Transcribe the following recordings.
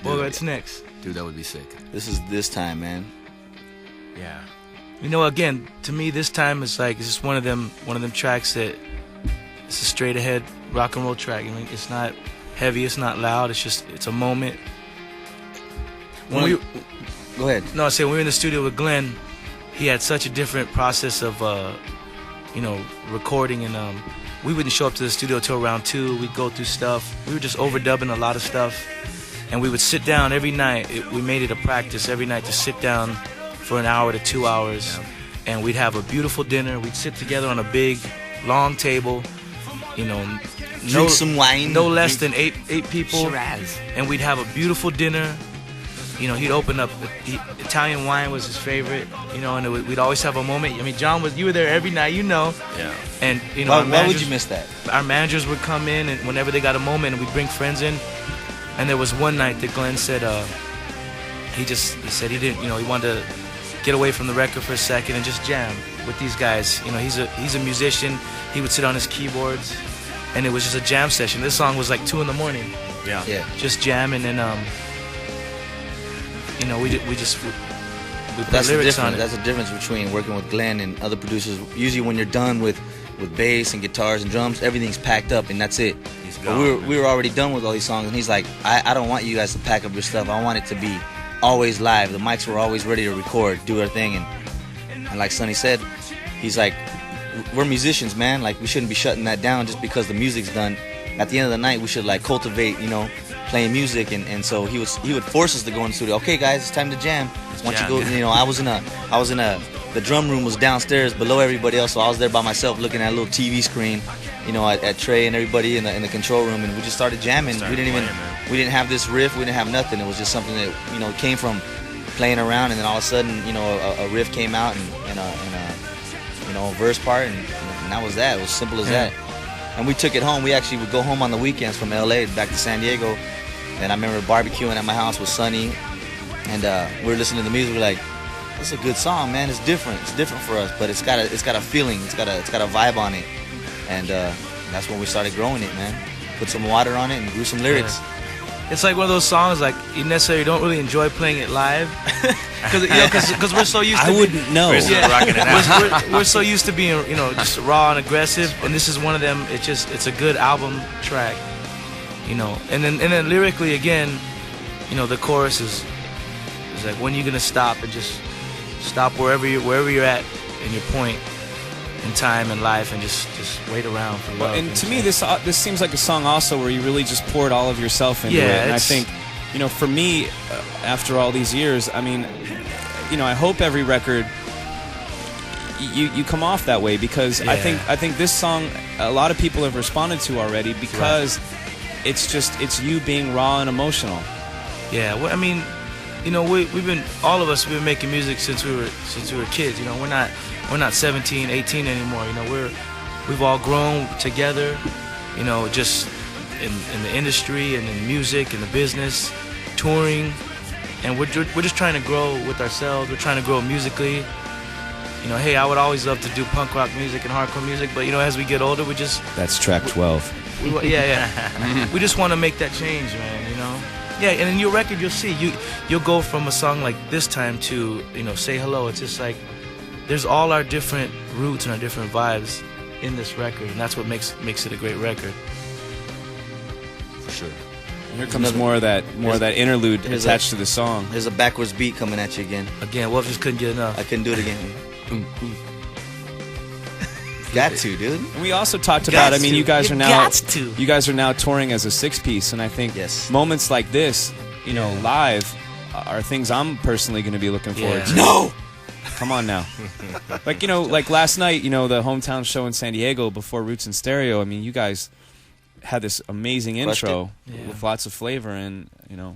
Well, what's next? Dude, that would be sick. This is This Time, man. Yeah. You know, again, to me, This Time is like, it's just one of them tracks that it's a straight ahead rock and roll track. I mean, it's not heavy, it's not loud, it's a moment. Go ahead. No, I say when we were in the studio with Glenn, he had such a different process of, recording, and we wouldn't show up to the studio till around 2. We'd go through stuff. We were just overdubbing a lot of stuff, and we would sit down every night. We made it a practice every night to sit down for an hour to 2 hours, and we'd have a beautiful dinner. We'd sit together on a big, long table, Drink some wine. no less than eight people, Shiraz. and we'd have a beautiful dinner. He'd open up, Italian wine was his favorite, and we'd always have a moment. I mean, you were there every night, Yeah. and, Why would you miss that? our managers would come in, and whenever they got a moment, and we'd bring friends in. And there was one night that Glenn said, he said he didn't, he wanted to get away from the record for a second and just jam with these guys. He's a musician. He would sit on his keyboards, and it was just a jam session. This song was like 2 in the morning. Yeah. Just jamming, and we put That's the lyrics on difference. it. That's the difference between working with Glenn and other producers. Usually, when you're done with bass and guitars and drums, everything's packed up and that's it. But we were already done with all these songs, and he's like, I don't want you guys to pack up your stuff. I want it to be always live. The mics were always ready to record, do our thing, and like Sonny said, he's like, we're musicians, man. Like, we shouldn't be shutting that down just because the music's done. At the end of the night, we should like cultivate, playing music, and so he would force us to go in the studio. Okay, guys, it's time to jam. Once you go, I was in the drum room was downstairs below everybody else, so I was there by myself looking at a little TV screen, at Traa and everybody in the control room, and we just started jamming. We didn't have this riff, we didn't have nothing. It was just something that came from playing around, and then all of a sudden, a riff came out and a verse part, and that was that. It was simple as that. And we took it home. We actually would go home on the weekends from LA back to San Diego. And I remember barbecuing at my house with Sonny, and we were listening to the music. We're like, "This is a good song, man. It's different. It's different for us, but it's got a feeling. It's got a vibe on it." And that's when we started growing it, man. Put some water on it and grew some lyrics. Yeah. It's like one of those songs like you necessarily don't really enjoy playing it live, because we're so used to. I wouldn't know. We're so used to being just raw and aggressive, and this is one of them. It's a good album track. And then lyrically again, the chorus is like, when you gonna stop and just stop wherever you're at in your point in time and life, and just wait around for love. And to me, this seems like a song also where you really just poured all of yourself into it. And I think, for me, after all these years, I mean, I hope every record you come off that way, because I think this song a lot of people have responded to already, because it's you being raw and emotional. Yeah, well, I mean, we've been making music since we were kids. We're not 17, 18 anymore. We've all grown together. Just in the industry and in music and the business, touring, and we're just trying to grow with ourselves. We're trying to grow musically. Hey, I would always love to do punk rock music and hardcore music, but as we get older, we just That's track 12. we just want to make that change, man. Yeah, and in your record, you'll see you'll go from a song like This Time to Say Hello. It's just like there's all our different roots and our different vibes in this record, and that's what makes it a great record. For sure. Here comes more of that interlude attached to the song. There's a backwards beat coming at you again. Wolf just couldn't get enough. I couldn't do it again. Got to, dude. And we also talked about, you guys are now touring as a 6-piece, and I think moments like this, live, are things I'm personally going to be looking forward to. No! Come on now. like last night, the hometown show in San Diego before Roots and Stereo, you guys had this amazing intro with lots of flavor, and Yeah,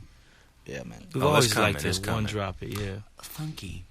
man. We've always liked this one drop it, funky.